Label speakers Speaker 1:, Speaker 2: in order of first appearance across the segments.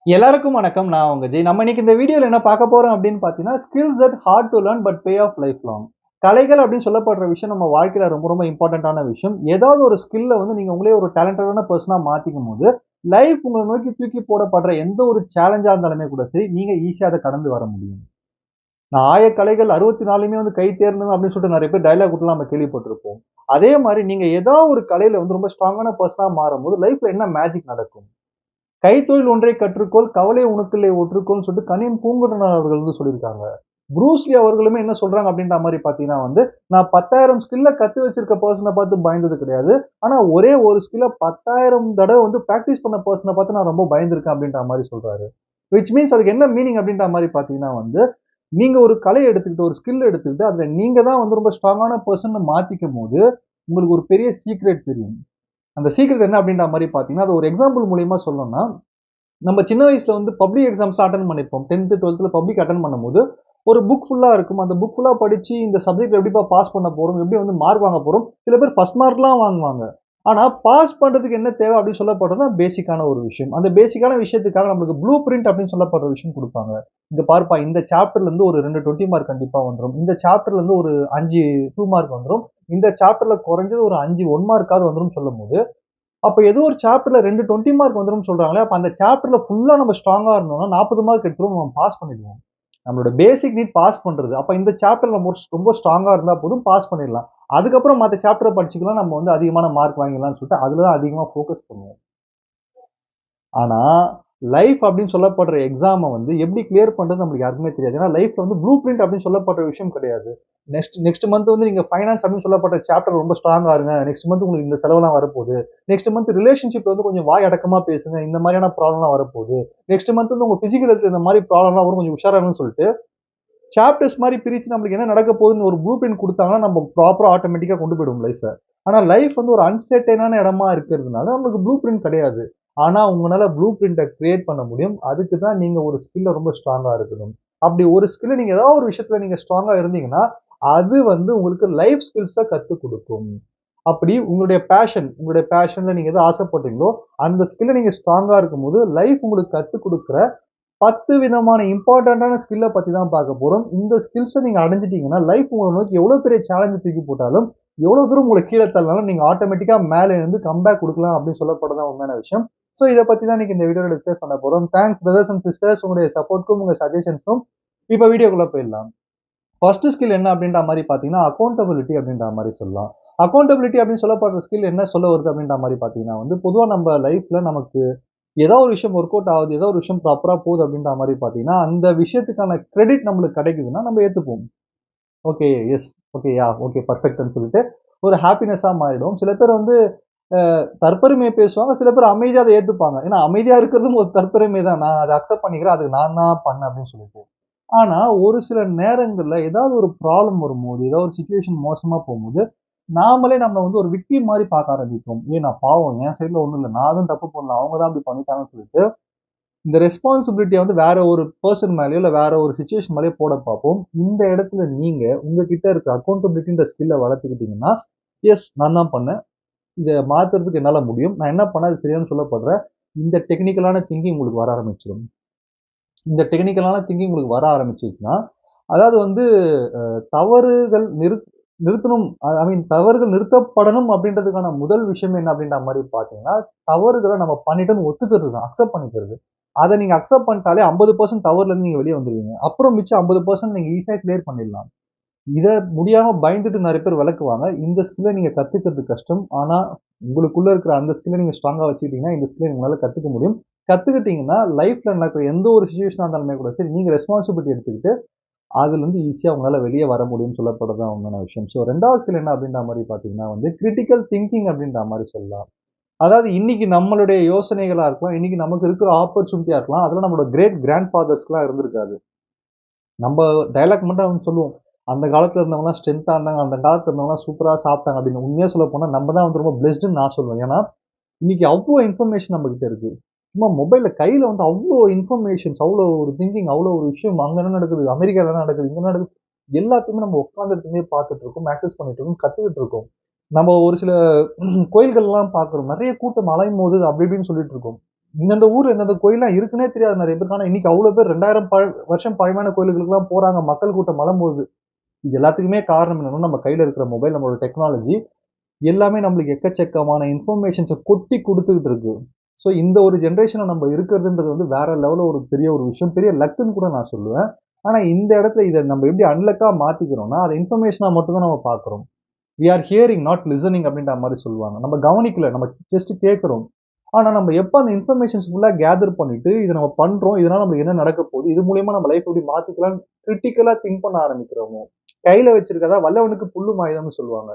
Speaker 1: எல்லாருக்கும் வணக்கம். நான் உங்க ஜெய். நம்ம இன்னைக்கு இந்த வீடியோல என்ன பார்க்க போறோம் அப்படின்னு பார்த்தீங்கன்னா, skills that hard to learn but pay off life long. கலைகள் அப்படின்னு சொல்லப்படுற விஷயம் நம்ம வாழ்க்கையில ரொம்ப ரொம்ப இம்பார்ட்டன்ட்டான விஷயம். ஏதாவது ஒரு ஸ்கில்ல வந்து நீங்க உங்களே ஒரு டேலண்டடான பெர்சனா மாத்திக்கும்போது, லைஃப் உங்கள நோக்கி தூக்கி போடப்படுற எந்த ஒரு சேலஞ்சா இருந்தாலுமே கூட சரி, நீங்க ஈஸியா அத கடந்து வர முடியும். நான் ஆயக்கலைகள் 64லுமே வந்து கை தேர்ந்தவன் அப்படின்னு சொல்லிட்டு நெறைய பேர் டயலாக் விட்டுலாம் நம்ம கேள்விப்பட்டிருப்போம். அதே மாரி நீங்க ஏதோ ஒரு கலையில வந்து ரொம்ப ஸ்ட்ராங்கான பெர்சனா மாறும்போது, லைஃப்ல என்ன மேஜிக் நடக்கும்? கைத்தொழில் ஒன்றை கற்றுக்கொள், கவலை உனக்குள்ளே ஒற்றுக்கொள்ன்னு சொல்லிட்டு கணியன் பூங்குன்றனார் அவர்கள் வந்து சொல்லியிருக்காங்க. ப்ரூஸ்லி அவர்களுமே என்ன சொல்றாங்க அப்படின்ற மாரி பார்த்தீங்கன்னா வந்து, நான் 10,000 ஸ்கில்ல கத்து வச்சிருக்க பெர்சன பார்த்து பயந்தது கிடையாது. ஆனா ஒரே ஒரு ஸ்கில்ல 10,000 தடவ வந்து பிராக்டிஸ் பண்ண பெர்சன பார்த்து நான் ரொம்ப பயந்திருக்கேன் அப்படின்ற மாரி சொல்றாரு. விச் மீன்ஸ் அதுக்கு என்ன மீனிங் அப்படின்ற மாரி பார்த்தீங்கன்னா வந்து, நீங்க ஒரு கலைய எடுத்துக்கிட்டு, ஒரு ஸ்கில் எடுத்துக்கிட்டு, அதுல நீங்க தான் வந்து ரொம்ப ஸ்ட்ராங்கான பெர்சன்னு மாத்திக்கும்போது, உங்களுக்கு ஒரு பெரிய சீக்ரெட் தெரியும். அந்த சீக்ரெட் என்ன அப்படின்ற மாரி பார்த்தீங்கன்னா, அது ஒரு எக்ஸாம்பிள் மூலியமா சொல்லணும்னா, நம்ம சின்ன வயசுல வந்து பப்ளிக் எக்ஸாம்ஸ்லாம் அட்டெண்ட் பண்ணியிருப்போம். 10த், 12த்ல பப்ளிக் அட்டெண்ட் பண்ணும்போது, ஒரு புக் ஃபுல்லா இருக்கும். அந்த புக் ஃபுல்லா படிச்சு இந்த சப்ஜெக்ட்ல எப்படிப்பா பாஸ் பண்ண போறோம்? எப்படி வந்து மார்க் வாங்க போறோம்? சில பேர் ஃபர்ஸ்ட் மார்க்லாம் வாங்குவாங்க. ஆனா, பாஸ் பண்றதுக்கு என்ன தேவை அப்படின்னு சொல்லப்படுறதுனா, பேசிக்கான ஒரு விஷயம். அந்த பேசிக்கான விஷயத்துக்காக நம்மளுக்கு ப்ளூ பிரிண்ட் அப்படின்னு சொல்லப்படுற விஷயம் குடுப்பாங்க. இங்க பாருப்பா இந்த சாப்டர்ல இருந்து ஒரு 2 20 மார்க் கண்டிப்பா வந்துரும். இந்த சாப்டர்ல இருந்து ஒரு 5 2 மார்க் வந்துரும். இந்த சாப்டர்ல குறைஞ்சது ஒரு 5 1 மார்க்காவது வந்துரும்னு சொல்லும்போது, அப்ப ஏதோ ஒரு சாப்டர்ல 2 20 மார்க் வந்துரும்னு சொல்றாங்களே, அப்ப அந்த சாப்டர்ல ஃபுல்லா நம்ம ஸ்ட்ராங்கா இருந்தோம்னா 40 மார்க் எடுத்துருவோம் நம்ம பாஸ் பண்ணிடுவோம். நம்மளோட பேசிக் நீட் பாஸ் பண்றது. அப்ப இந்த சாப்டர்ல நம்ம ரொம்ப ஸ்ட்ராங்கா இருந்தா போதும் பாஸ் பண்ணிடலாம். அதுக்கப்புறம் மத்த சாப்டர படிச்சுக்கலாம். நம்ம வந்து அதிகமான மார்க் வாங்கிடலாம்னு சொல்லிட்டு அதுல தான் அதிகமா ஃபோக்கஸ் பண்ணுவோம். ஆனா, லைஃப் அப்படின்னு சொல்லப்படுற எக்ஸாம வந்து எப்படி கிளியர் பண்றது நம்மளுக்கு யாருக்குமே தெரியாது. ஏன்னா லைஃப்ல வந்து ப்ளூ பிரிண்ட் அப்படின்னு சொல்லப்படுற விஷயம் கிடையாது. நெக்ஸ்ட் மந்த் வந்து நீங்க ஃபைனான்ஸ் அப்படின்னு சொல்லப்பட்ட சாப்டர் ரொம்ப ஸ்ட்ராங்கா இருங்க. நெக்ஸ்ட் மந்த் உங்களுக்கு இந்த செலவெல்லாம் வரப்போகுது. நெக்ஸ்ட் மந்த் ரிலேஷன்ஷிப்ல வந்து கொஞ்சம் வாய் அடக்கமா பேசுங்க. இந்த மாதிரியான ப்ராப்ளம்லாம் வரப்போகுது. நெக்ஸ்ட் மந்த் வந்து உங்க பிசிக்கல் ஹெல்த் இந்த மாதிரி ப்ராப்ளம்லாம் வரும். கொஞ்சம் உஷாரா இருங்கன்னு சொல்லிட்டு சாப்டர்ஸ் மாரி பிரிச்சு நம்மளுக்கு என்ன நடக்க போகுதுன்னு ஒரு ப்ளூ பிரிண்ட் குடுத்தாங்கன்னா, நம்ம ப்ராப்பரா ஆட்டோமேட்டிக்கா கொண்டு போயிடுவோம் லைஃப்ப. ஆனா லைஃப் வந்து ஒரு அன்சர்டைனான இடமா இருக்கிறதுனால, நமக்கு ப்ளூ பிரிண்ட் கிடையாது. ஆனா உங்கனால ப்ளூ பிரிண்ட்ட கிரியேட் பண்ண முடியும். அதுக்கு தான் நீங்க ஒரு ஸ்கில்ல ரொம்ப ஸ்ட்ராங்கா இருக்கணும். அப்படி ஒரு ஸ்கில்ல நீங்க ஏதாவது ஒரு விஷயத்துல நீங்க ஸ்ட்ராங்கா இருந்தீங்கன்னா, அது வந்து உங்களுக்கு லைஃப் ஸ்கில்ஸ கத்துக் குடுக்கும். அப்படி உங்களுடைய பேஷன்ல நீங்க எது ஆசைப்படுறீங்களோ, அந்த ஸ்கில்ல நீங்க ஸ்ட்ராங்கா இருக்கும்போது, லைஃப் உங்களுக்கு கத்துக் குடுக்குற 10 விதமான இம்பார்ட்டன்ட்டான ஸ்கில்ல பத்தி தான் பார்க்க போறோம். இந்த ஸ்கில்ஸ நீங்க அடைஞ்சுட்டீங்கன்னா, லைஃப் உங்கள நோக்கி எவ்வளோ பெரிய சேலஞ்ச தூக்கி போட்டாலும், எவ்வளோ தூரம் உங்கள கீழ தள்ளினாலும், நீங்க ஆட்டோமேட்டிக்கா மேல எழுந்து கம்பேக் குடுக்கலாம் அப்படின்னு சொல்லப்படுறது தான் உண்மையான விஷயம். ஸோ இத பத்தி தான் இன்னைக்கு இந்த வீடியோல டிஸ்கஸ் பண்ண போறோம். தேங்க்ஸ் பிரதர்ஸ் அண்ட் சிஸ்டர்ஸ் உங்களுடைய சப்போர்ட்க்கும், உங்க சஜஷன்ஸ்க்கும். இப்ப வீடியோக்குள்ள போயிடலாம். ஃபர்ஸ்ட் ஸ்கில் என்ன அப்படின்ற மாரி பார்த்தீங்கன்னா, அக்கவுண்டபிலிட்டி அப்படின்ற மாரி சொல்லலாம். அக்கவுண்டபிலிட்டி அப்படின்னு சொல்லப்படுற ஸ்கில் என்ன சொல்ல வருது அப்படின்ற மாரி பார்த்தீங்கன்னா வந்து, பொதுவா நம்ம லைஃப்ல நமக்கு ஏதோ ஒரு விஷயம் ஒர்க் அவுட் ஆகுது, ஏதோ ஒரு விஷயம் ப்ராப்பரா போகுது அப்படின்ற மாரி பார்த்தீங்கன்னா, அந்த விஷயத்துக்கான கிரெடிட் நம்மளுக்கு கிடைக்குதுன்னா, நம்ம ஏத்துப்போம். ஓகே, எஸ், ஓகே, ஓகே, பெர்ஃபெக்ட்ன்னு சொல்லிட்டு ஒரு ஹாப்பினஸ்ஸா மாறிடும். சில பேர் வந்து தற்பெருமைய பேசுவாங்க. சில பேர் அமைதியா அத ஏத்துப்பாங்க. ஏன்னா அமைதியா இருக்கிறதும் ஒரு தற்பெருமை தான். நான் அத அக்செப்ட் பண்ணிக்கிறேன். அதுக்கு நான் தான் பண்ணேன் அப்படின்னு சொல்லிட்டு. ஆனா, ஒரு சில நேரங்கள்ல ஏதாவது ஒரு ப்ராப்ளம் வரும்போது, ஏதாவது ஒரு சிச்சுவேஷன் மோசமா போம்போது, நாமளே நம்மள வந்து ஒரு விக்டிம் மாரி பார்க்க ஆரம்பிப்போம். நான் பாவம் என் சைட்ல ஒண்ணும் இல்ல. நான் எதுவும் தப்பு பண்ணல. அவங்க தான் அப்படி பண்ணிட்டாங்கன்னு சொல்லிட்டு இந்த ரெஸ்பான்சிபிலிட்டிய வந்து வேற ஒரு பெர்சன் மேலயோ, இல்ல வேற ஒரு சிச்சுவேஷன் மேலயோ போட பார்ப்போம். இந்த இடத்துல நீங்க உங்ககிட்ட இருக்க அக்கவுண்டபிலிட்டின்ற ஸ்கில்ல வளர்த்துக்கிட்டீங்கன்னா, எஸ் நான் தான் பண்ணேன். இத மாத்துறதுக்கு என்னால முடியும். நான் என்ன பண்ணா அது சரியான்னு சொல்லப்படுறேன். இந்த டெக்னிக்கலான திங்கிங் உங்களுக்கு வர ஆரம்பிச்சுரும். இந்த டெக்னிக்கலான திங்கிங் உங்களுக்கு வர ஆரம்பிச்சுச்சுன்னா, அதாவது வந்து தவறுகள் நிறுத்தணும். ஐ மீன் தவறுகள் நிறுத்தப்படணும் அப்படின்றதுக்கான முதல் விஷயம் என்ன அப்படின்ற மாரி பார்த்தீங்கன்னா, தவறுகள நம்ம பண்ணிட்டோம்னு ஒத்துக்கிறது தான். அக்செப்ட் பண்ணிக்கிறது. அத நீங்க அக்செப்ட் பண்ணிட்டாலே 50% தவறுலருந்து நீங்க வெளிய வந்துருவீங்க. அப்புறம் மிச்சம் 50% நீங்க ஈஸியா கிளியர் பண்ணிடலாம். இத முடியாம பயந்துட்டு நெறைய பேர் விலக்குவாங்க. இந்த ஸ்கில்ல நீங்க கத்துக்கிறது கஷ்டம். ஆனா, உங்களுக்குள்ள இருக்கிற அந்த ஸ்கில்ல நீங்க ஸ்ட்ராங்கா வச்சுக்கிட்டீங்கன்னா, இந்த ஸ்கில்ல உங்களால கத்துக்க முடியும். கத்துக்கிட்டீங்கன்னா, லைஃப்ல நடக்கிற எந்த ஒரு சிச்சுவேஷனா இருந்தாலுமே கூட சரி, நீங்க ரெஸ்பான்சிபிலிட்டி எடுத்துக்கிட்டு அதுலருந்து ஈஸியா உங்களால வெளிய வர முடியும்னு சொல்லப்படுறது தான் உண்மையான விஷயம். ஸோ 2வது ஸ்கில் என்ன அப்படின்ற மாரி பார்த்தீங்கன்னா வந்து, கிரிட்டிக்கல் திங்கிங் அப்படின்ற மாரி சொல்லலாம். அதாவது இன்னைக்கு நம்மளுடைய யோசனைகளா இருக்கலாம், இன்னைக்கு நமக்கு இருக்கிற ஆப்பர்ச்சுனிட்டியா இருக்கலாம். அதெல்லாம் நம்மளோட கிரேட் கிராண்ட் ஃபாதர்ஸ்க்குலாம் இருந்திருக்காது. நம்ப டயலாக் மட்டும் அவங்க சொல்லுவோம். அந்த காலத்துல இருந்தவங்கலாம் ஸ்ட்ரென்த்தா இருந்தாங்க. அந்த காலத்துல இருந்தவங்கலாம் சூப்பரா சாப்பிட்டாங்க அப்படின்னு. உண்மையா சொல்லப்போனா நம்ம தான் வந்து ரொம்ப பிளெஸ்டுன்னு நான் சொல்லுவேன். ஏன்னா, இன்னைக்கு அவ்ளோ இன்ஃபர்மேஷன் நம்மகிட்ட இருக்கு. சும்மா மொபைல்ல கையில வந்து அவ்ளோ இன்ஃபர்மேஷன்ஸ், அவ்ளோ ஒரு திங்கிங், அவ்ளோ ஒரு விஷயம். அங்க என்ன நடக்குது? அமெரிக்கால என்ன நடக்குது? இங்க என்ன நடக்குது? எல்லாத்தையுமே நம்ம உட்கார்ந்த இடத்துலயே பார்த்துட்டு இருக்கோம். ஆக்சஸ் பண்ணிட்டு இருக்கோம். கத்துக்கிட்டு இருக்கோம். நம்ம ஒரு சில கோயில்கள்லாம் பார்க்கிறோம். நெறைய கூட்டம் அலைமோது அப்படி இப்படின்னு சொல்லிட்டு இருக்கோம். இந்தந்த ஊர் இந்தந்த கோயில்லாம் இருக்குன்னே தெரியாது நெறைய பேருக்கு. ஆனா இன்னைக்கு அவ்ளோ பேர் 2000 வருஷம் பழமையான கோயில்களுக்குலாம் போறாங்க. மக்கள் கூட்டம் மலம்போது. இது எல்லாத்துக்குமே காரணம் என்னன்னா, நம்ம கையில இருக்கிற மொபைல், நம்மளோட டெக்னாலஜி எல்லாமே நம்மளுக்கு எக்கச்சக்கமான இன்ஃபர்மேஷன்ஸ கொட்டி குடுத்துக்கிட்டு இருக்கு. ஸோ இந்த ஒரு ஜெனரேஷன்ல நம்ம இருக்கிறதுன்றது வந்து வேற லெவல்ல ஒரு பெரிய ஒரு விஷயம். பெரிய லக்குன்னு கூட நான் சொல்லுவேன். ஆனா இந்த இடத்துல இத நம்ம எப்படி அன்லக்கா மாத்திக்கிறோம்னா, அத இன்ஃபர்மேஷனா மட்டும் தான் நம்ம பார்க்குறோம். "We are hearing not listening" அப்படின்ற மாரி சொல்லுவாங்க. நம்ம கவனிக்கல. நம்ம ஜஸ்ட் கேட்கிறோம். ஆனா நம்ம எப்ப அந்த இன்ஃபர்மேஷன்ஸ் ஃபுல்லா கேதர் பண்ணிட்டு, இத நம்ம பண்றோம். இதனால நம்மளுக்கு என்ன நடக்க போகுது? இது மூலியமா நம்ம லைஃப் எப்படி மாத்திக்கலாம்ன்னு கிரிட்டிக்கலா திங்க் பண்ண ஆரம்பிக்கிறோமோ, கையில வச்சிருக்கிறதா வல்லவனுக்கு புல்லும் ஆயுதம்னு சொல்லுவாங்க.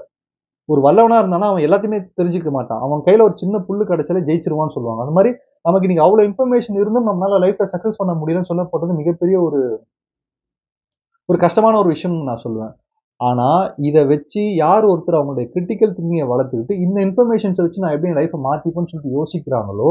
Speaker 1: ஒரு வல்லவனா இருந்தானா, அவன் எல்லாத்தையுமே தெரிஞ்சுக்க மாட்டான். அவன் கையில ஒரு சின்ன புல்லு கிடைச்சாலே ஜெயிச்சுருவான்னு சொல்லுவாங்க. அந்த மாரி நமக்கு இன்னைக்கு அவ்ளோ இன்ஃபர்மேஷன் இருந்தும் நம்மளால லைஃப்ல சக்சஸ் பண்ண முடியலன்னு சொல்லப்படுறது மிகப்பெரிய ஒரு ஒரு கஷ்டமான ஒரு விஷயம்னு நான் சொல்லுவேன். ஆனா, இத வச்சு யார் ஒருத்தர் அவங்களுடைய கிரிட்டிக்கல் திங்கிங்க வளர்த்துக்கிட்டு, இந்த இன்ஃபர்மேஷன்ஸ வச்சு நான் எப்படி என் லைஃப்ப மாத்திப்பேன்னு சொல்லிட்டு யோசிக்கிறாங்களோ,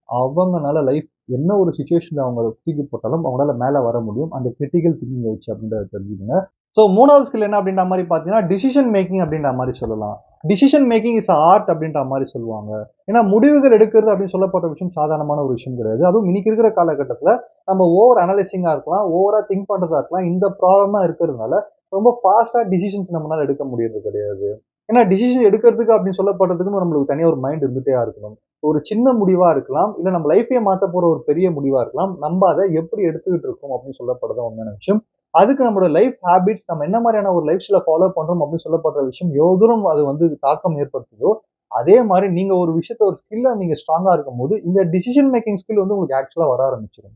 Speaker 1: அவங்கனால லைஃப் என்ன ஒரு சிச்சுவேஷன்ல அவங்க தூக்கி போட்டாலும், அவங்களால மேல வர முடியும். அந்த கிரிட்டிக்கல் திங்கிங்க வச்சு அப்படின்றத தெரிஞ்சுக்கங்க. ஸோ 3வது ஸ்கில் என்ன அப்படின்ற மாரி பார்த்தீங்கன்னா, டிசிஷன் மேக்கிங் அப்படின்ற மாரி சொல்லலாம். Decision making is a art அப்படின்ற மாரி சொல்லுவாங்க. ஏன்னா முடிவுகள் எடுக்கிறது அப்படின்னு சொல்லப்பட்ட விஷயம் சாதாரணமான ஒரு விஷயம் கிடையாது. அதுவும் இன்னைக்கு இருக்கிற காலகட்டத்தில நம்ம ஓவர் அனலைசிங்கா இருக்கலாம், ஓவரா திங்க் பண்றதா இருக்கலாம். இந்த ப்ராப்ளம்லாம் இருக்கிறதுனால, ரொம்ப ஃபாஸ்ட்டா டிசிஷன்ஸ் நம்மனால எடுக்க முடியறது கிடையாது. ஏன்னா டிசிஷன் எடுக்கிறதுக்கு அப்படின்னு சொல்லப்படுறதுக்குன்னு நம்மளுக்கு தனியா ஒரு மைண்ட் இருந்துட்டே இருக்கணும். ஒரு சின்ன முடிவா இருக்கலாம், இல்ல நம்ம லைஃப்பயே மாத்தப் போற ஒரு பெரிய முடிவா இருக்கலாம். நம்ப அத எப்படி எடுத்துக்கிட்டு இருக்கோம் அப்படின்னு சொல்லப்படுறது தான் உண்மையான விஷயம். அதுக்கு நம்மளோட லைஃப் ஹேபிட்ஸ் நம்ம என்ன மாரியான ஒரு லைஃப் ஸ்டைல ஃபாலோ பண்றோம் அப்படின்னு சொல்லப்படுற விஷயம் எவ்வளவு தூரம் அது வந்து தாக்கம் ஏற்படுத்துதோ, அதே மாரி நீங்க ஒரு விஷயத்த ஒரு ஸ்கில்ல நீங்க ஸ்ட்ராங்கா இருக்கும்போது, இந்த டிசிஷன் மேக்கிங் ஸ்கில் வந்து உங்களுக்கு ஆக்சுவலா வர ஆரம்பிச்சுரும்.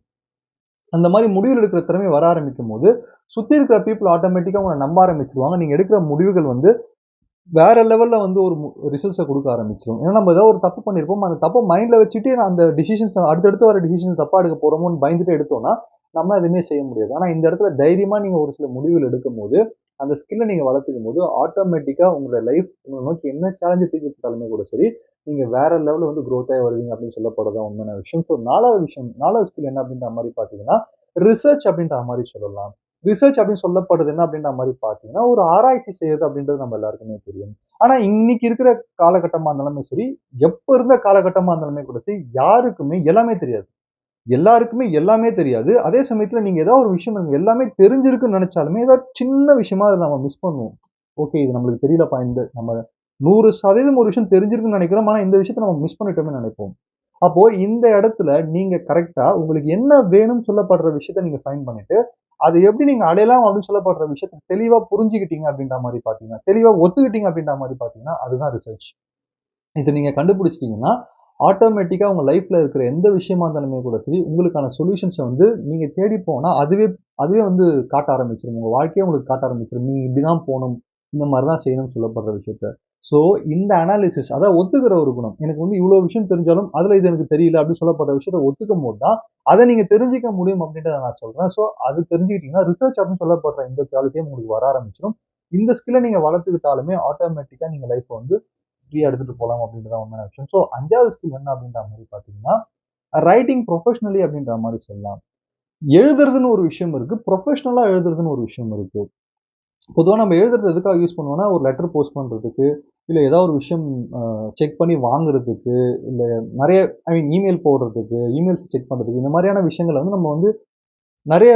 Speaker 1: அந்த மாரி முடிவுகள் எடுக்கிற திறமை வர ஆரம்பிக்கும்போது, சுத்தி இருக்கிற பீப்பிள் ஆட்டோமேட்டிக்கா உங்கள நம்ப ஆரம்பிச்சுருவாங்க. நீங்க எடுக்கிற முடிவுகள் வந்து வேற லெவல்ல வந்து ஒரு ரிசல்ட்ஸ குடுக்க ஆரம்பிச்சுரும். ஏன்னா நம்ம ஏதோ ஒரு தப்பு பண்ணியிருப்போம். அந்த தப்ப மைண்ட்ல வச்சுட்டு நான் அந்த டிசிஷன்ஸ் அடுத்தடுத்து வர டிசிஷன்ஸ் தப்பா எடுக்க போறோமோன்னு பயந்துட்டு எடுத்தோம்னா, நம்மளால எதுவுமே செய்ய முடியாது. ஆனா இந்த இடத்துல தைரியமா நீங்க ஒரு சில முடிவுகள் எடுக்கும்போது, அந்த ஸ்கில்ல நீங்க வளர்த்துக்கும்போது, ஆட்டோமேட்டிக்கா உங்களோட லைஃப் உங்கள நோக்கி என்ன சேலஞ்ச தூக்கி போட்டாலுமே கூட சரி, நீங்க வேற லெவல்ல வந்து குரோத் ஆயி வருவீங்க அப்படின்னு சொல்லப்படுறது தான் உண்மையான விஷயம். ஸோ 4வது விஷயம் 4வது ஸ்கில் என்ன அப்படின்ற மாரி பார்த்தீங்கன்னா, ரிசர்ச் அப்படின்ற மாரி சொல்லலாம். ரிசர்ச் அப்படின்னு சொல்லப்படுது என்ன அப்படின்ற மாரி பார்த்தீங்கன்னா, ஒரு ஆராய்ச்சி செய்றது அப்படின்றது நம்ம எல்லாருக்குமே தெரியும். ஆனா, இன்னைக்கு இருக்கிற காலகட்டமா இருந்தாலுமே சரி, எப்ப இருந்த காலகட்டமா இருந்தாலுமே கூட சரி, யாருக்குமே எல்லாமே தெரியாது. எல்லாருக்குமே எல்லாமே தெரியாது. அதே சமயத்துல நீங்க ஏதாவது ஒரு விஷயம் நமக்கு எல்லாமே தெரிஞ்சிருக்குன்னு நெனச்சாலுமே, ஏதாவது சின்ன விஷயமா அத நம்ம மிஸ் பண்ணுவோம். ஓகே இது நம்மளுக்கு தெரியலப்பா இந்த நம்ம 100% ஒரு விஷயம் தெரிஞ்சிருக்குன்னு நெனைக்கிறோம். ஆனா, இந்த விஷயத்த நம்ம மிஸ் பண்ணிட்டோமேன்னு நெனைப்போம். அப்போ இந்த இடத்துல நீங்க கரெக்ட்டா உங்களுக்கு என்ன வேணும்னு சொல்லப்படுற விஷயத்த நீங்க ஃபைண்ட் பண்ணிட்டு, அத எப்படி நீங்க அடையலாம் அப்படின்னு சொல்லப்படுற விஷயத்த தெளிவா புரிஞ்சுக்கிட்டீங்க அப்படின்ற மாரி பார்த்தீங்கன்னா, தெளிவா ஒத்துக்கிட்டீங்க அப்படின்ற மாரி பார்த்தீங்கன்னா, அதுதான் ரிசர்ச். இத நீங்க கண்டுபிடிச்சிட்டீங்கன்னா, ஆட்டோமேட்டிக்கா உங்க லைஃப்ல இருக்கிற எந்த விஷயமா இருந்தாலுமே கூட சரி, உங்களுக்கான சொல்யூஷன்ஸ வந்து நீங்க தேடி போனா, அதுவே அதுவே வந்து காட்ட ஆரம்பிச்சுரும். உங்க வாழ்க்கையே உங்களுக்கு காட்ட ஆரம்பிச்சுரும். நீங்க இப்படிதான் போணும். இந்த மாரி தான் செய்யணும்னு சொல்லப்படுற விஷயத்த. ஸோ இந்த அனாலிசிஸ் அதாவது ஒத்துக்கிற ஒரு குணம். எனக்கு வந்து இவ்வளோ விஷயம் தெரிஞ்சாலும், அதுல இது எனக்கு தெரியல அப்படின்னு சொல்லப்படுற விஷயத்த ஒத்துக்கும்போது தான், அத நீங்க தெரிஞ்சுக்க முடியும் அப்படின்றத நான் சொல்றேன். ஸோ அது தெரிஞ்சுக்கிட்டீங்கன்னா, ரிசர்ச் அப்படின்னு சொல்லப்படுற இந்த குவாலிட்டியும் உங்களுக்கு வர ஆரம்பிச்சுரும். இந்த ஸ்கில்ல நீங்க வளர்த்துக்கிட்டாலுமே ஆட்டோமேட்டிக்கா நீங்க லைஃப்ப வந்து ஃப்ரீயா எடுத்துட்டு போலாம் அப்படின்றது தான் உண்மையான விஷயம். ஸோ 5வது ஸ்கில் என்ன அப்படின்ற மாரி பார்த்தீங்கன்னா, ரைட்டிங் ப்ரொஃபஷனலி அப்படின்ற மாரி சொல்லலாம். எழுதுறதுன்னு ஒரு விஷயம் இருக்கு. ப்ரொஃபஷனலா எழுதுறதுன்னு ஒரு விஷயம் இருக்கு. பொதுவா நம்ம எழுதுறது எதுக்காக யூஸ் பண்ணுவோம்னா, ஒரு லெட்டர் போஸ்ட் பண்றதுக்கு, இல்ல ஏதாவது ஒரு விஷயம் அ செக் பண்ணி வாங்குறதுக்கு, இல்ல நெறைய இமெயில் போடுறதுக்கு, இமெயில்ஸ் செக் பண்றதுக்கு, இந்த மாரியான விஷயங்கள வந்து நம்ம வந்து நெறைய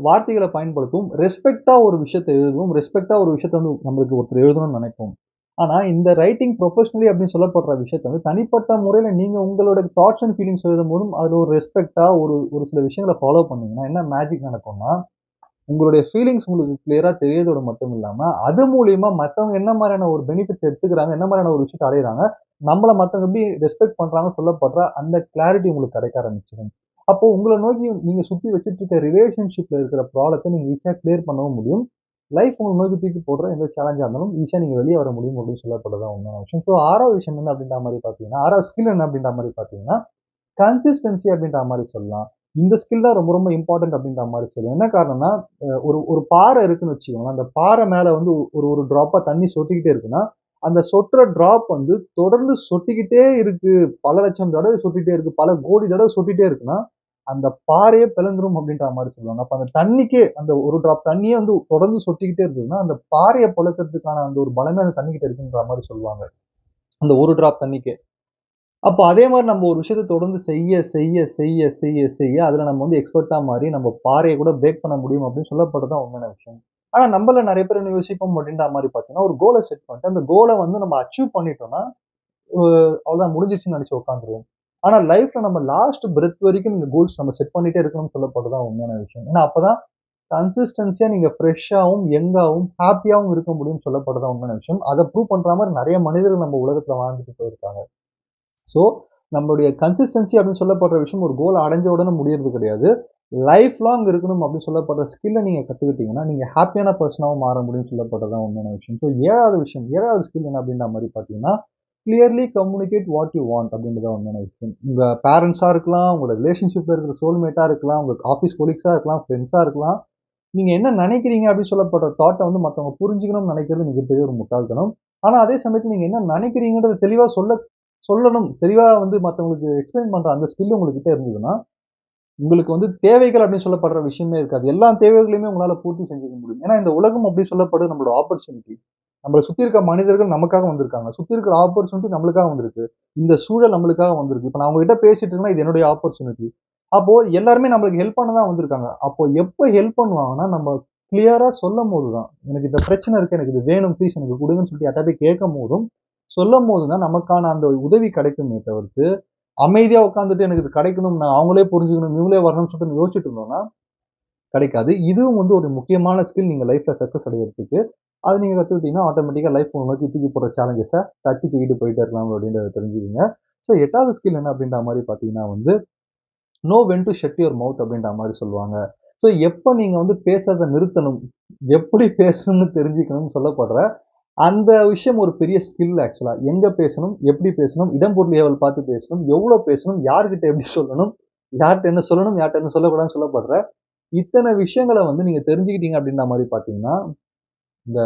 Speaker 1: வார்த்தைகள பயன்படுத்துவோம். ரெஸ்பெக்ட்டா ஒரு விஷயத்த எழுதுவோம். ரெஸ்பெக்ட்டா ஒரு விஷயத்த வந்து நம்மளுக்கு ஒருத்தர் எழுதணும்னு நெனைப்போம். ஆனா, இந்த ரைட்டிங் ப்ரொஃபஷனலி அப்படின்னு சொல்லப்படுற விஷயத்த வந்து தனிப்பட்ட முறையில நீங்க உங்களோட தாட்ஸ் அண்ட் ஃபீலிங்ஸ் எழுதும்போதும், அதுல ஒரு ரெஸ்பெக்ட்டா ஒரு சில விஷயங்கள ஃபாலோ பண்ணீங்கன்னா, என்ன மேஜிக் நடக்கும்னா, உங்களுடைய ஃபீலிங்ஸ் உங்களுக்கு கிளியரா தெரியறதோட மட்டும் இல்லாம, அது மூலியமா மத்தவங்க என்ன மாரியான ஒரு பெனிஃபிட்ஸ் எடுத்துக்கிறாங்க, என்ன மாரியான ஒரு விஷயத்த அடையறாங்க, நம்மள மத்தவங்க எப்படி ரெஸ்பெக்ட் பண்றாங்கன்னு சொல்லப்படுற அந்த கிளாரிட்டி உங்களுக்கு கிடைக்க ஆரம்பிச்சுரும். அப்போ உங்கள நோக்கி நீங்க சுத்தி வச்சுட்டு இருக்க ரிலேஷன்ஷிப்ல இருக்கிற ப்ராப்ளத்த நீங்க ஈஸியா கிளியர் பண்ணவும் முடியும். லைஃப் உங்கள நோக்கி தூக்கி போடுற எந்த சேலஞ்சா இருந்தாலும் ஈஸியா நீங்க வெளிய வர முடியும் அப்படின்னு சொல்லப்படுறது தான் உண்மையான விஷயம். ஸோ 6வது விஷயம் என்ன அப்படின்ற மாரி பார்த்தீங்கன்னா, 6வது ஸ்கில் என்ன அப்படின்ற மாரி பார்த்தீங்கன்னா, கன்சிஸ்டன்சி அப்படின்ற மாரி சொல்லலாம். இந்த ஸ்கில் தான் ரொம்ப ரொம்ப இம்பார்ட்டன்ட் அப்படின்ற மாரி சொல்லுவேன். என்ன காரணம்னா, ஒரு ஒரு பாறை இருக்குன்னு வச்சுக்கோங்களேன். அந்த பாறை மேல வந்து ஒரு ஒரு ட்ராப்பா தண்ணி சொட்டிக்கிட்டே இருக்குன்னா, அந்த சொட்டுற டிராப் வந்து தொடர்ந்து சொட்டிக்கிட்டே இருக்கு. பல லட்சம் தடவை சொட்டிட்டே இருக்கு. பல கோடி தடவ சொட்டிட்டே இருக்குன்னா, அந்த பாறையே பிளந்துரும் அப்படின்ற மாரி சொல்லுவாங்க. அப்ப அந்த தண்ணிக்கே அந்த ஒரு டிராப் தண்ணியே வந்து தொடர்ந்து சொட்டிக்கிட்டே இருக்குதுன்னா, அந்த பாறைய பொளக்கிறதுக்கான அந்த ஒரு பலமே அந்த தண்ணி கிட்ட இருக்குன்ற மாரி சொல்லுவாங்க. அந்த ஒரு டிராப் தண்ணிக்கே. அப்போ அதே மாரி நம்ம ஒரு விஷயத்த தொடர்ந்து செய்ய அதுல நம்ம வந்து எக்ஸ்பெர்ட்டா மாறி நம்ம பாறைய கூட பிரேக் பண்ண முடியும் அப்படின்னு சொல்லப்படுறது தான் உண்மையான விஷயம். ஆனா நம்மள நெறைய பேர் என்ன யோசிப்போம் அப்படின்ற மாரி பார்த்தீங்கன்னா, ஒரு கோல செட் பண்ணிட்டு, அந்த கோல வந்து நம்ம அச்சீவ் பண்ணிட்டோம்னா, அ அவ்வளோதான் முடிஞ்சிருச்சுன்னு நெனச்சு உட்காந்துருவோம். ஆனா லைஃப்ல நம்ம லாஸ்ட் பிரெத் வரைக்கும் இந்த கோல்ஸ் நம்ம செட் பண்ணிட்டே இருக்கணும்னு சொல்லப்படுறது தான் உண்மையான விஷயம். ஏன்னா அப்பதான் கன்சிஸ்டன்சியா நீங்க ஃப்ரெஷ்ஷாவும், யங்காவும், ஹேப்பியாவும் இருக்க முடியும்னு சொல்லப்படுறது தான் உண்மையான விஷயம். அத ப்ரூவ் பண்ற மாரி நெறைய மனிதர்கள் நம்ம உலகத்துல வாழ்ந்துட்டு போயிருக்காங்க. ஸோ, நம்மளுடைய கன்சிஸ்டன்சி அப்படின்னு சொல்லப்படுற விஷயம் ஒரு கோல் அடைஞ்ச உடனே முடியறது கிடையாது. லைஃப் லாங் இருக்கணும் அப்படின்னு சொல்லப்படுற ஸ்கில்ல நீங்க கத்துக்கிட்டீங்கன்னா, நீங்க ஹேப்பியான பெர்சனாவும் மாற முடியும்னு சொல்லப்படுறது தான் உண்மையான விஷயம். ஸோ 7வது ஸ்கில் என்ன அப்படின்ற மாரி பார்த்தீங்கன்னா, clearly communicate what you want அப்படின்றது தான் உண்மையான விஷயம். உங்க பேரண்ட்ஸா இருக்கலாம், உங்களோட ரிலேஷன்ஷிப்ல இருக்கிற சோல்மேட்டா இருக்கலாம், உங்க ஆஃபீஸ் கொலீக்ஸா இருக்கலாம், ஃப்ரெண்ட்ஸா இருக்கலாம். நீங்க என்ன நெனைக்கிறீங்க அப்படின்னு சொல்லப்படுற தாட்ட வந்து மத்தவங்க புரிஞ்சுக்கணும்னு நெனைக்கிறது மிகப்பெரிய ஒரு முட்டாள்தனம். ஆனா அதே சமயத்துல நீங்க என்ன நெனைக்கிறீங்கன்றத தெளிவா சொல்லணும். தெளிவா வந்து மத்தவங்களுக்கு எக்ஸ்பிளைன் பண்ற அந்த ஸ்கில் உங்ககிட்ட இருந்ததுன்னா, உங்களுக்கு வந்து தேவைகள் அப்படின்னு சொல்லப்படுற விஷயமே இருக்காது. எல்லா தேவைகளையுமே உங்களால பூர்த்தி செஞ்சுக்க முடியும். ஏன்னா இந்த உலகம் அப்படி சொல்லப்படுறது நம்மளோட ஆப்பர்ச்சுனிட்டி. நம்மள சுத்தி இருக்க மனிதர்கள் நமக்காக வந்திருக்காங்க. சுத்தி இருக்கிற ஆப்பர்ச்சுனிட்டி நம்மளுக்காக வந்திருக்கு. இந்த சூழல் நம்மளுக்காக வந்திருக்கு. இப்ப நான் உங்ககிட்ட பேசிட்டு இருக்கேன்னா, இது என்னுடைய ஆப்பர்ச்சுனிட்டி. அப்போ எல்லாருமே நம்மளுக்கு ஹெல்ப் பண்ண தான் வந்திருக்காங்க. அப்போ எப்ப ஹெல்ப் பண்ணுவாங்கன்னா, நம்ம கிளியரா சொல்லும்போது தான். எனக்கு இந்த பிரச்சனை இருக்கு. எனக்கு இது வேணும். ப்ளீஸ் எனக்கு குடுங்கன்னு சொல்லிட்டு யார்ட்ட போய் கேட்கும்போதும், சொல்லும்போது தான் நமக்கான அந்த உதவி கிடைக்குமே தவிர்த்து, அமைதியா உட்கார்ந்துட்டு எனக்கு இது கிடைக்கணும். நான் அவங்களே புரிஞ்சுக்கணும். இவங்களே வரணும்னு சொல்லிட்டு யோசிச்சுட்டு இருந்தோம்னா, கிடைக்காது. இதுவும் வந்து ஒரு முக்கியமான ஸ்கில் நீங்க லைஃப்ல சக்சஸ் அடையறதுக்கு. அது நீங்க கத்துக்கிட்டீங்கன்னா, ஆட்டோமேட்டிக்கா லைஃப் உங்கள நோக்கி தூக்கி போடுற சேலஞ்சஸ தட்டி தூக்கிட்டு போயிட்டே இருக்கலாம் அப்படின்றத தெரிஞ்சுக்கங்க. ஸோ 8வது ஸ்கில் என்ன அப்படின்ற மாரி பார்த்தீங்கன்னா வந்து, know when to shut your mouth அப்படின்ற மாரி சொல்லுவாங்க. ஸோ எப்ப நீங்க வந்து பேசுறத நிறுத்தணும், எப்படி பேசணும்னு தெரிஞ்சுக்கணும்னு சொல்லப்படுற அந்த விஷயம் ஒரு பெரிய ஸ்கில் ஆக்சுவலா. எங்க பேசணும், எப்படி பேசணும், இடம், பொருள், ஏவல் பார்த்து பேசணும், எவ்வளோ பேசணும், யார்கிட்ட எப்படி சொல்லணும், யார்ட்ட என்ன சொல்லணும், யார்ட்ட என்ன சொல்லக்கூடாதுன்னு சொல்லப்படுற இத்தன விஷயங்கள வந்து நீங்க தெரிஞ்சுக்கிட்டீங்க அப்படின்ற மாரி பார்த்தீங்கன்னா, இந்த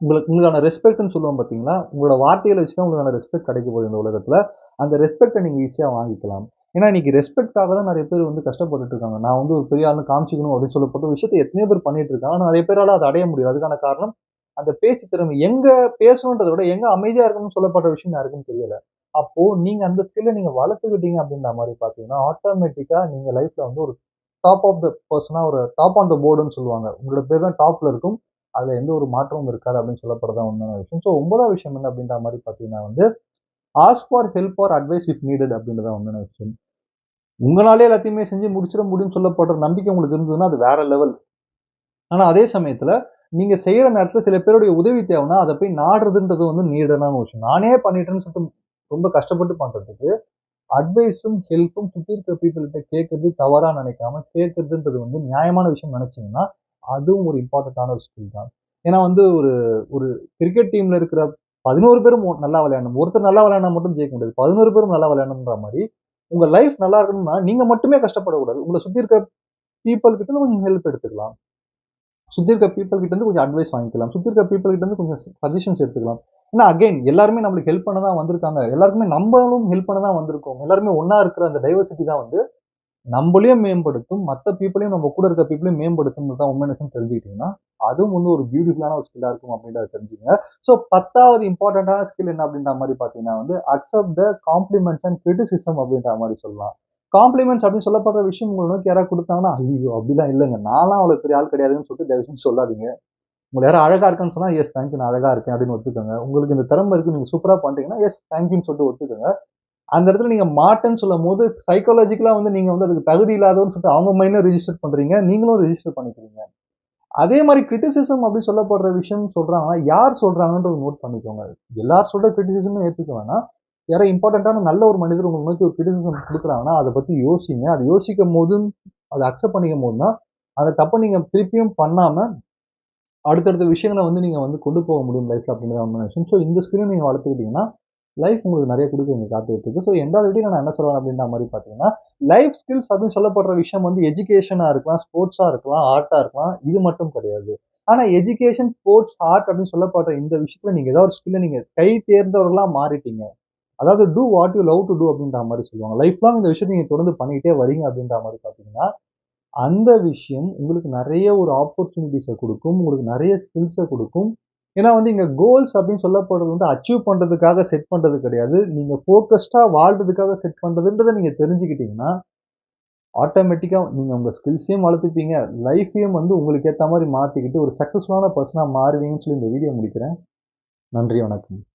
Speaker 1: உங்களுக்கான ரெஸ்பெக்ட்ன்னு சொல்லுவோம் பார்த்தீங்களா? உங்களோட வார்த்தைகள வச்சு தான் உங்களுக்கான ரெஸ்பெக்ட் கிடைக்க போகுது இந்த உலகத்துல. அந்த ரெஸ்பெக்ட்ட நீங்க ஈஸியா வாங்கிக்கலாம். ஏன்னா இன்னைக்கு ரெஸ்பெக்ட்காக தான் நெறைய பேர் வந்து கஷ்டப்பட்டுட்டு இருக்காங்க. நான் வந்து ஒரு பெரிய ஆளுன்னு காமிச்சுக்கணும் அப்படின்னு சொல்லப்பட்ட விஷயத்த எத்தனையோ பேர் பண்ணிட்டு இருக்காங்க. ஆனா நெறைய பேரால அத அடைய முடியல. அதுக்கான காரணம் அந்த பேச்சு திறமை. எங்க பேசணுன்றத விட எங்க அமைதியா இருக்கணும்னு சொல்லப்படுற விஷயம் யாருக்கும் தெரியல. அப்போ நீங்க அந்த ஸ்கில்ல நீங்க வளர்த்துக்கிட்டீங்க அப்படின்ற மாரி பார்த்தீங்கன்னா, ஆட்டோமேட்டிக்கா நீங்க லைஃப்ல வந்து ஒரு டாப் ஆஃப் த பெர்சனா ஒரு டாப் ஆன் த போர்டுன்னு சொல்லுவாங்க. உங்களோட பேர் தான் டாப்ல இருக்கும். அதுல எந்த ஒரு மாற்றமும் இருக்காது அப்படின்னு சொல்லப்படுறது தான் உண்மையான விஷயம். ஸோ 9வது விஷயம் என்ன அப்படின்ற மாரி பார்த்தீங்கன்னா வந்து, ask for help or advice if needed அப்படின்றது தான் உண்மையான விஷயம். உங்களாலே எல்லாத்தையுமே செஞ்சு முடிச்சிட முடியும்னு சொல்லப்படுற நம்பிக்கை உங்களுக்கு இருந்ததுன்னா, அது வேற லெவல். ஆனா அதே சமயத்துல, நீங்க செய்யற நேரத்துல சில பேருடைய உதவி தேவைன்னா, அத போய் நாடுறதுன்றது வந்து நீடடான ஒரு விஷயம். நானே பண்ணிட்டேன்னு சொல்லிட்டு ரொம்ப கஷ்டப்பட்டு பண்றதுக்கு, அட்வைஸும், ஹெல்ப்பும் சுத்தி இருக்கிற பீப்பிள் கிட்ட கேட்கறது தவறா நினைக்காம, கேட்கறதுன்றது வந்து நியாயமான விஷயம் நினைச்சீங்கன்னா, அதுவும் ஒரு இம்பார்ட்டன்டான ஒரு ஸ்கில் தான். ஏன்னா வந்து ஒரு ஒரு கிரிக்கெட் டீம்ல இருக்கிற 11 பேரும் நல்லா விளையாடணும். ஒருத்தர் நல்லா விளையாடினா மட்டும் ஜெயிக்க முடியாது. 11 பேரும் நல்லா விளையாடணும்ன்ற மாரி, உங்க லைஃப் நல்லா இருக்கணும்னா, நீங்க மட்டுமே கஷ்டப்படக்கூடாது. உங்கள சுத்தி இருக்க பீப்பிள் கிட்ட இருந்து கொஞ்சம் ஹெல்ப் எடுத்துக்கலாம். சுத்தி இருக்க பீப்பிள் கிட்ட இருந்து கொஞ்சம் அட்வைஸ் வாங்கிக்கலாம். சுத்தி இருக்க பீப்பிள் கிட்ட இருந்து கொஞ்சம் சஜஷன்ஸ் எடுத்துக்கலாம். ஏன்னா அகைன் எல்லாருமே நம்மளுக்கு ஹெல்ப் பண்ண தான் வந்திருக்காங்க. எல்லாருக்குமே நம்பளும் ஹெல்ப் பண்ண தான் வந்திருக்கோம். எல்லாருமே ஒண்ணா இருக்கிற அந்த டைவர்சிட்டி தான் வந்து நம்பளையும் மேம்படுத்தும். மத்த பீப்பிளையும் நம்ம கூட இருக்க பீப்பிளையும் மேம்படுத்தும்னு தான் உண்மையான விஷயம் தெரிஞ்சுக்கிட்டீங்கன்னா, அதுவும் வந்து ஒரு பியூட்டிஃபுல்லான ஒரு ஸ்கில்லா இருக்கும் அப்படின்றத தெரிஞ்சுக்கங்க. ஸோ 10வது இம்பார்ட்டன்டான ஸ்கில் என்ன அப்படின்ற மாரி பார்த்தீங்கன்னா வந்து, accept the compliments and criticism அப்படின்ற மாரி சொல்லலாம். காம்ப்ளிமெண்ட்ஸ் அப்படின்னு சொல்லப்படுற விஷயம் உங்கள நோக்கி யாராவது குடுத்தாங்கன்னா, "ஐய்யய்யோ! அப்படிலாம் இல்லங்க. நான்லாம் அவ்வளோ பெரிய ஆள் கிடையாதுன்னு" சொல்லிட்டு தயவு செஞ்சு சொல்லாதீங்க. உங்கள யாரும் அழகா இருக்கேன்னு சொன்னா, "எஸ் தேங்க் யூ நான் அழகா இருக்கேன்" அப்படின்னு ஒத்துக்கோங்க. உங்களுக்கு இந்த திறமை இருக்கு, நீங்க சூப்பரா பண்றீங்கன்னா, எஸ் தேங்க் யூன்னு சொல்லிட்டு ஒத்துக்கோங்க. அந்த இடத்துல நீங்க மாட்டேன்னு சொல்லும்போது, சைக்காலஜிக்கலா வந்து நீங்க வந்து அதுக்கு தகுதி இல்லாதவன்னு சொல்லிட்டு அவங்க மைண்ட்ல ரிஜிஸ்டர் பண்றீங்க. நீங்களும் ரிஜிஸ்டர் பண்ணிக்கிறீங்க. அதே மாரி கிரிட்டிசிசம் அப்படி சொல்லப்படுற விஷயம் சொல்றாங்கன்னா, யார் சொல்றாங்கன்றத நோட் பண்ணிக்கோங்க. எல்லார் சொல்ற கிரிட்டிசிசமும் ஏத்துக்க வேணாம். யாரோ இம்பார்ட்டன்ட்டான நல்ல ஒரு மனிதர் உங்கள நோக்கி ஒரு கிரிட்டிசிசம் குடுக்குறாங்கன்னா, அத பத்தி யோசிங்க. அத யோசிக்கும்போது, அத அக்செப்ட் பண்ணிக்கும்போது தான், அந்த தப்ப நீங்க திருப்பியும் பண்ணாம, அடுத்தடுத்த விஷயங்கள வந்து நீங்க வந்து கொண்டு போக முடியும் லைஃப்ல அப்படிங்கிறது உண்மையான விஷயம். ஸோ இந்த ஸ்கில்ல நீங்க வளர்த்துக்கிட்டீங்கன்னா, லைஃப் உங்களுக்கு நெறைய குடுக்க இங்க காத்துக்கிட்டு இருக்கு. ஸோ 8வது வீடியோல நான் என்ன சொல்ல வரேன் அப்படின்ற மாரி பார்த்தீங்கன்னா, லைஃப் ஸ்கில்ஸ் அப்படின்னு சொல்லப்படுற விஷயம் வந்து எஜுகேஷனா இருக்கலாம், ஸ்போர்ட்ஸா இருக்கலாம், ஆர்ட்டா இருக்கலாம். இது மட்டும் கிடையாது. ஆனா எஜுகேஷன், ஸ்போர்ட்ஸ், ஆர்ட் அப்படின்னு சொல்லப்படுற இந்த விஷயத்துல நீங்க ஏதாவது ஒரு ஸ்கில்ல நீங்க கை தேர்ந்தவர்களா மாறிட்டீங்க. அதாவது do what you love to do அப்படின்ற மாரி சொல்லுவாங்க. லைஃப் லாங் இந்த விஷயத்த நீங்க தொடர்ந்து பண்ணிக்கிட்டே வரீங்க அப்படின்ற மாரி பார்த்தீங்கன்னா, அந்த விஷயம் உங்களுக்கு நெறைய ஒரு ஆப்பர்ச்சுனிட்டீஸ குடுக்கும். உங்களுக்கு நெறைய ஸ்கில்ஸ குடுக்கும். ஏன்னா வந்து இங்க கோல்ஸ் அப்படின்னு சொல்லப்படுறது வந்து அச்சீவ் பண்றதுக்காக செட் பண்றது கிடையாது. நீங்க ஃபோக்கஸ்டா வாழ்றதுக்காக செட் பண்றதுன்றத நீங்க தெரிஞ்சுக்கிட்டீங்கன்னா, ஆட்டோமேட்டிக்கா நீங்க உங்க ஸ்கில்ஸையும் வளர்த்துப்பீங்க. லைஃப்பையும் வந்து உங்களுக்கு ஏத்த மாரி மாத்திக்கிட்டு ஒரு சக்சஸ்ஃபுல்லான பெர்சனா மாறுவீங்கன்னு சொல்லி இந்த வீடியோ முடிக்கிறேன். நன்றி, வணக்கம்.